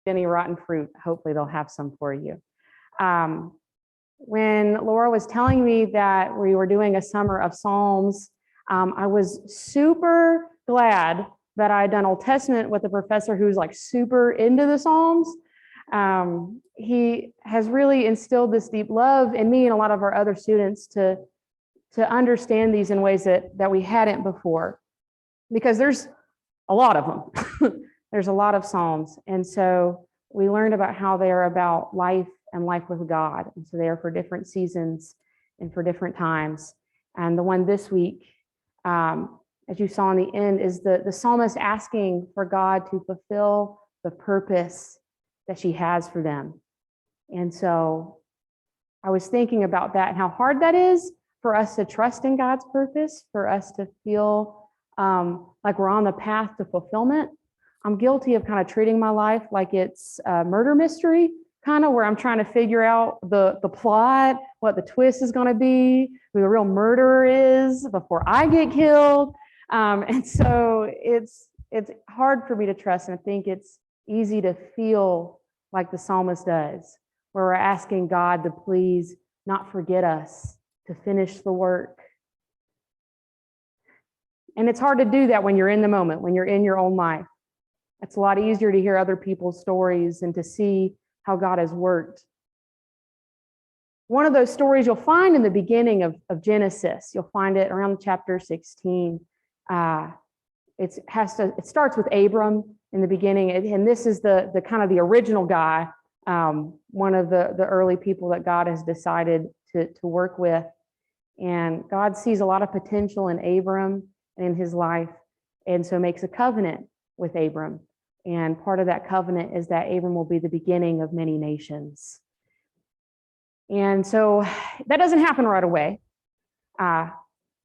any rotten fruit. Hopefully they'll have some for you. When Laura was telling me that we were doing a summer of Psalms, I was super glad that I had done Old Testament with a professor who's like super into the Psalms. He has really instilled this deep love in me and a lot of our other students to understand these in ways that we hadn't before, because there's a lot of them. There's a lot of Psalms. And so we learned about how they are about life and life with God. And so they are for different seasons and for different times. And the one this week, as you saw in the end, is the psalmist asking for God to fulfill the purpose that she has for them. And so I was thinking about that and how hard that is for us to trust in God's purpose, for us to feel like we're on the path to fulfillment. I'm guilty of kind of treating my life like it's a murder mystery, kind of where I'm trying to figure out the plot, what the twist is going to be, who the real murderer is before I get killed. And so it's hard for me to trust. And I think it's easy to feel like the psalmist does, where we're asking God to please not forget us, to finish the work. And it's hard to do that when you're in the moment, when you're in your own life. It's a lot easier to hear other people's stories and to see how God has worked. One of those stories you'll find in the beginning of Genesis. You'll find it around chapter 16. It starts with Abram in the beginning, and this is the kind of the original guy, one of the early people that God has decided to work with. And God sees a lot of potential in Abram and in his life, and so makes a covenant with Abram. And part of that covenant is that Abram will be the beginning of many nations. And so that doesn't happen right away.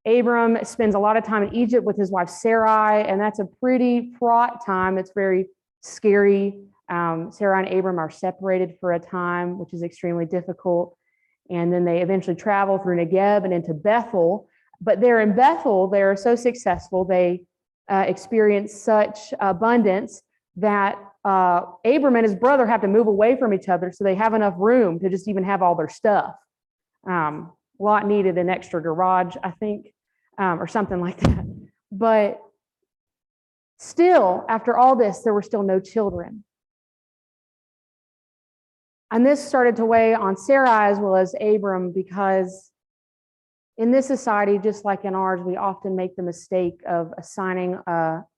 Abram spends a lot of time in Egypt with his wife Sarai, and that's a pretty fraught time. It's very scary. Sarai and Abram are separated for a time, which is extremely difficult. And then they eventually travel through Negeb and into Bethel. But there in Bethel, they're so successful, they experience such abundance that Abram and his brother have to move away from each other so they have enough room to just even have all their stuff. Lot needed an extra garage, I think, or something like that. But still, after all this, there were still no children. And this started to weigh on Sarai as well as Abram, because in this society, just like in ours, we often make the mistake of assigning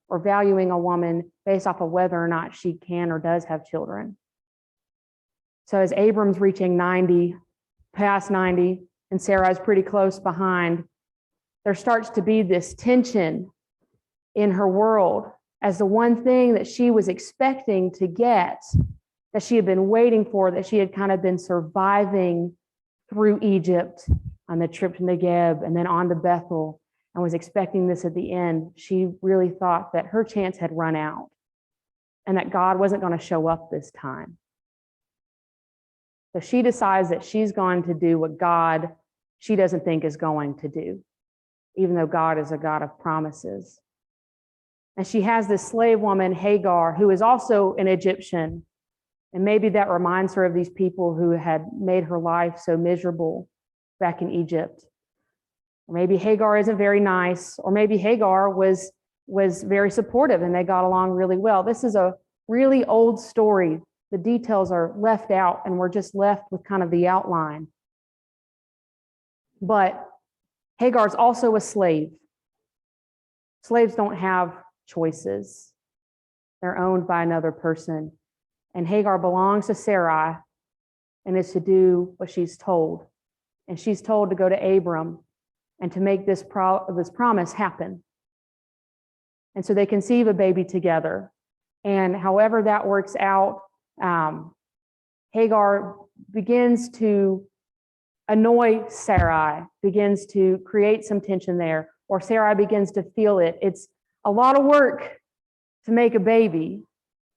or valuing a woman based off of whether or not she can or does have children. So as Abram's reaching 90, past 90, and Sarai's pretty close behind, there starts to be this tension in her world as the one thing that she was expecting to get, that she had been waiting for, that she had kind of been surviving through Egypt on the trip to Negeb and then on to Bethel, and was expecting this at the end. She really thought that her chance had run out and that God wasn't going to show up this time. So she decides that she's going to do what God, she doesn't think is going to do, even though God is a God of promises. And she has this slave woman, Hagar, who is also an Egyptian. And maybe that reminds her of these people who had made her life so miserable back in Egypt. Or maybe Hagar isn't very nice, or maybe Hagar was very supportive and they got along really well. This is a really old story. The details are left out and we're just left with kind of the outline. But Hagar's also a slave. Slaves don't have choices. They're owned by another person. And Hagar belongs to Sarai and is to do what she's told. And she's told to go to Abram and to make this promise happen. And so they conceive a baby together. And however that works out, Hagar begins to annoy Sarai, begins to create some tension there, or Sarai begins to feel it. It's a lot of work to make a baby.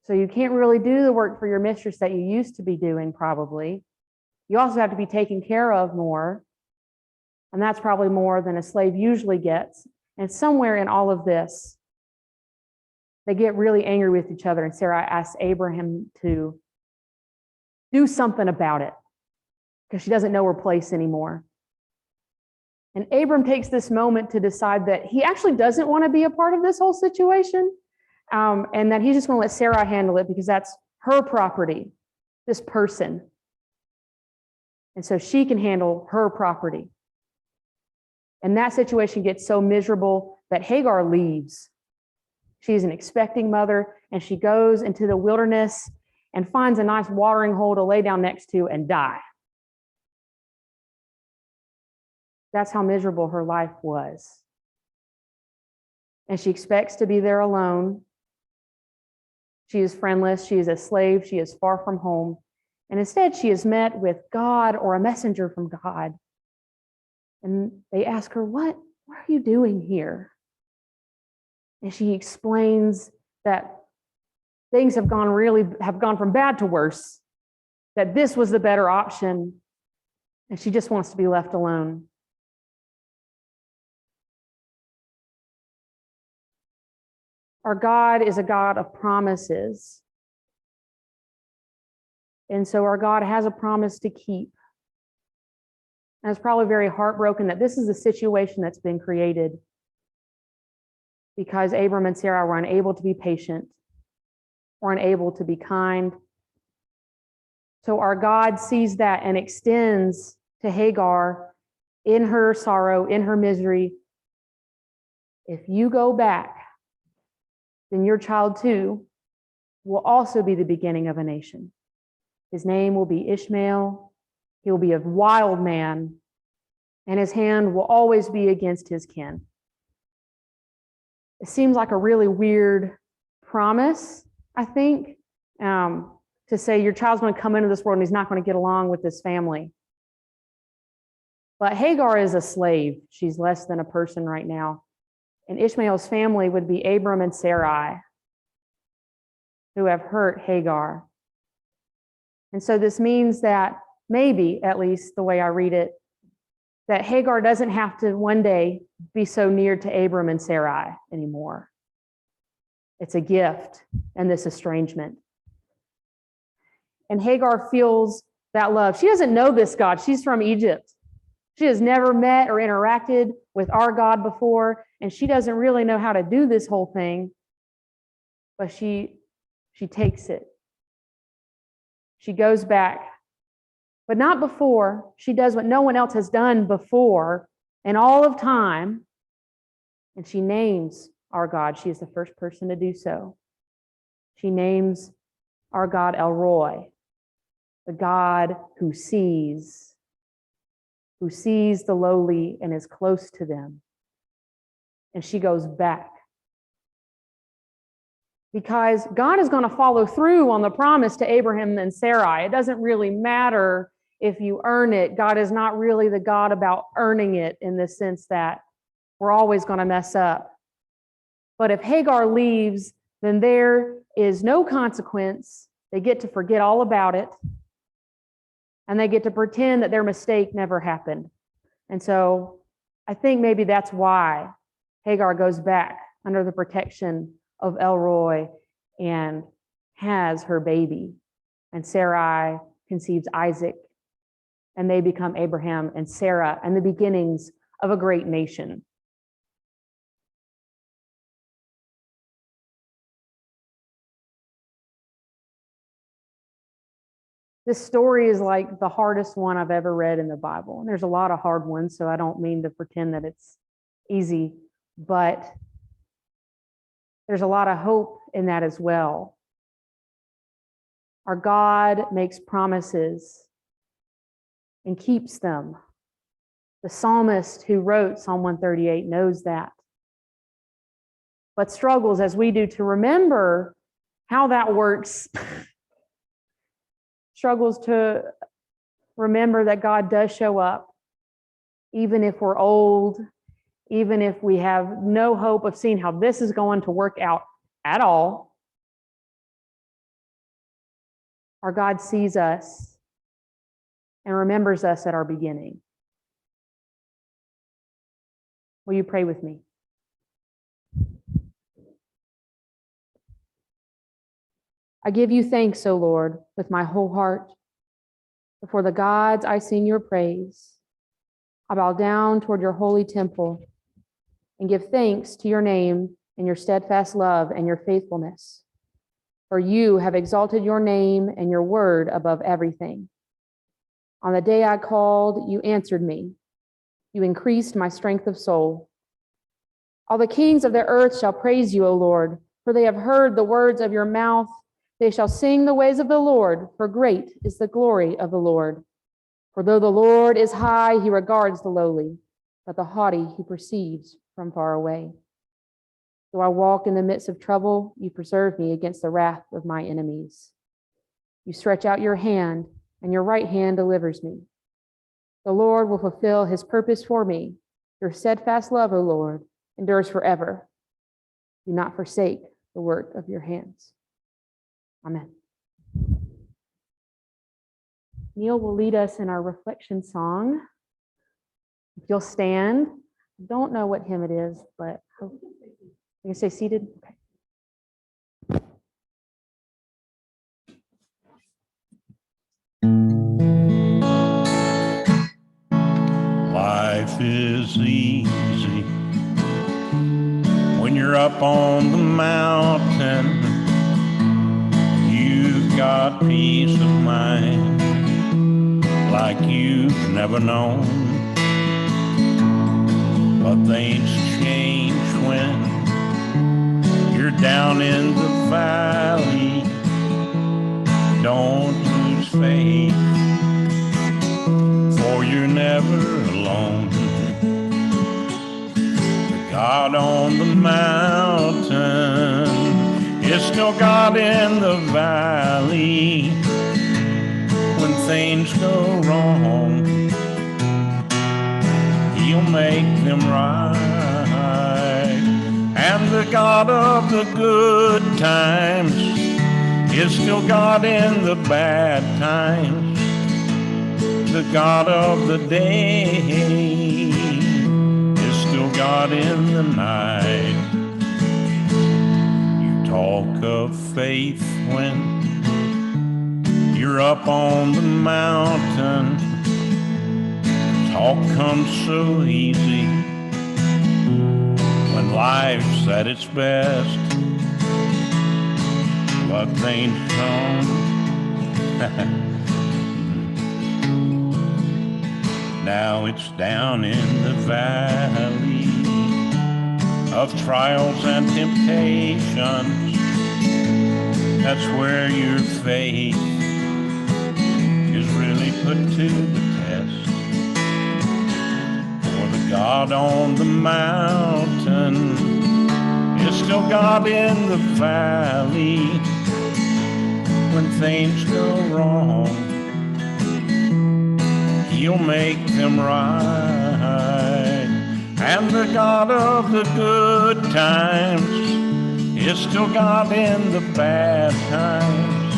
So you can't really do the work for your mistress that you used to be doing, probably. You also have to be taken care of more. And that's probably more than a slave usually gets. And somewhere in all of this, they get really angry with each other, and Sarah asks Abraham to do something about it because she doesn't know her place anymore. And Abram takes this moment to decide that he actually doesn't want to be a part of this whole situation, and that he's just going to let Sarah handle it because that's her property, this person. And so she can handle her property. And that situation gets so miserable that Hagar leaves. She's an expecting mother, and she goes into the wilderness and finds a nice watering hole to lay down next to and die. That's how miserable her life was. And she expects to be there alone. She is friendless. She is a slave. She is far from home. And instead, she is met with God or a messenger from God. And they ask her, what are you doing here? And she explains that things have gone from bad to worse, that this was the better option, and she just wants to be left alone. Our God is a God of promises. And so our God has a promise to keep. And it's probably very heartbroken that this is a situation that's been created because Abram and Sarah were unable to be patient or unable to be kind. So our God sees that and extends to Hagar in her sorrow, in her misery. If you go back, then your child too will also be the beginning of a nation. His name will be Ishmael. He will be a wild man, and his hand will always be against his kin. It seems like a really weird promise, I think, to say your child's going to come into this world and he's not going to get along with this family. But Hagar is a slave. She's less than a person right now. And Ishmael's family would be Abram and Sarai, who have hurt Hagar. And so this means that maybe, at least the way I read it, that Hagar doesn't have to one day be so near to Abram and Sarai anymore. It's a gift and this estrangement. And Hagar feels that love. She doesn't know this God. She's from Egypt. She has never met or interacted with our God before, and she doesn't really know how to do this whole thing, but she takes it. She goes back, but not before. She does what no one else has done before in all of time, and she names our God. She is the first person to do so. She names our God El Roi, the God who sees the lowly and is close to them. And she goes back. Because God is going to follow through on the promise to Abraham and Sarai. It doesn't really matter if you earn it. God is not really the God about earning it in the sense that we're always going to mess up. But if Hagar leaves, then there is no consequence. They get to forget all about it. And they get to pretend that their mistake never happened. And so I think maybe that's why Hagar goes back under the protection of El Roi and has her baby. And Sarai conceives Isaac, and they become Abraham and Sarah and the beginnings of a great nation. This story is like the hardest one I've ever read in the Bible. And there's a lot of hard ones, so I don't mean to pretend that it's easy, but there's a lot of hope in that as well. Our God makes promises and keeps them. The psalmist who wrote Psalm 138 knows that, but struggles as we do to remember how that works. Struggles to remember that God does show up, even if we're old, even if we have no hope of seeing how this is going to work out at all. Our God sees us and remembers us at our beginning. Will you pray with me? I give you thanks, O Lord, with my whole heart. Before the gods, I sing your praise. I bow down toward your holy temple and give thanks to your name and your steadfast love and your faithfulness. For you have exalted your name and your word above everything. On the day I called, you answered me. You increased my strength of soul. All the kings of the earth shall praise you, O Lord, for they have heard the words of your mouth. They shall sing the ways of the Lord, for great is the glory of the Lord. For though the Lord is high, he regards the lowly, but the haughty he perceives from far away. Though I walk in the midst of trouble, you preserve me against the wrath of my enemies. You stretch out your hand, and your right hand delivers me. The Lord will fulfill his purpose for me. Your steadfast love, O Lord, endures forever. Do not forsake the work of your hands. Amen. Neil will lead us in our reflection song. If you'll stand, I don't know what hymn it is, but you can stay seated. Okay. Life is easy when you're up on the mountain. You've got peace of mind like you've never known. But things change when you're down in the valley. Don't lose faith, for you're never alone. The God on the mountain is still God in the valley. When things go wrong, he'll make them right. And the God of the good times is still God in the bad times. The God of the day is still God in the night. You talk of faith when you're up on the mountain. Talk comes so easy when life's at its best. But things come now it's down in the valley of trials and temptations. That's where your faith is really put to the test. For the God on the mountain is still God in the valley. When things go wrong, he'll make them right. And the God of the good times is still God in the bad times.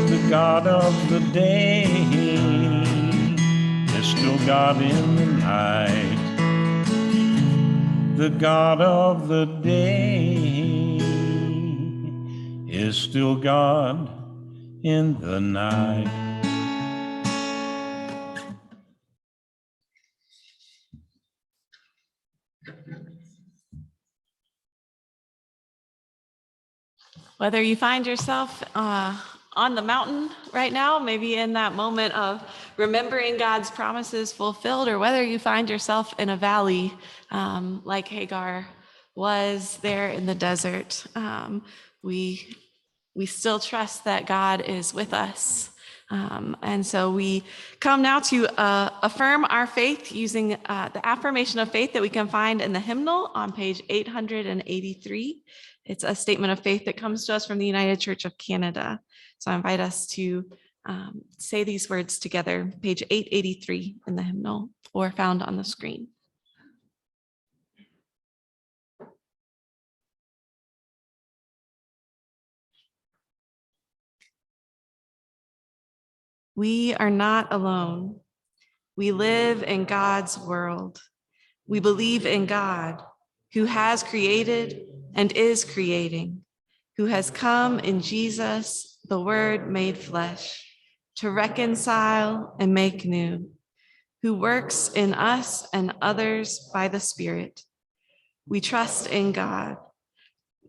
The God of the day is still God in the night. The God of the day is still God in the night. Whether you find yourself on the mountain right now, maybe in that moment of remembering God's promises fulfilled, or whether you find yourself in a valley like Hagar was there in the desert, we still trust that God is with us. And so we come now to affirm our faith using the affirmation of faith that we can find in the hymnal on page 883. It's a statement of faith that comes to us from the United Church of Canada. So I invite us to say these words together, page 883 in the hymnal, or found on the screen. We are not alone. We live in God's world. We believe in God, who has created and is creating, who has come in Jesus, the Word made flesh, to reconcile and make new, who works in us and others by the Spirit. We trust in God.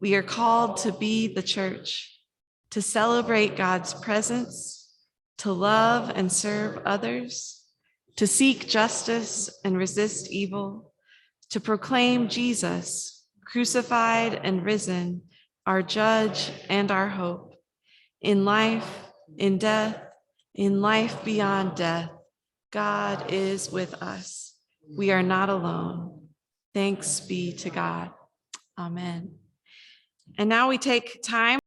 We are called to be the church, to celebrate God's presence, to love and serve others, to seek justice and resist evil, to proclaim Jesus, crucified and risen, our judge and our hope. In life, in death, in life beyond death, God is with us. We are not alone. Thanks be to God. Amen. And now we take time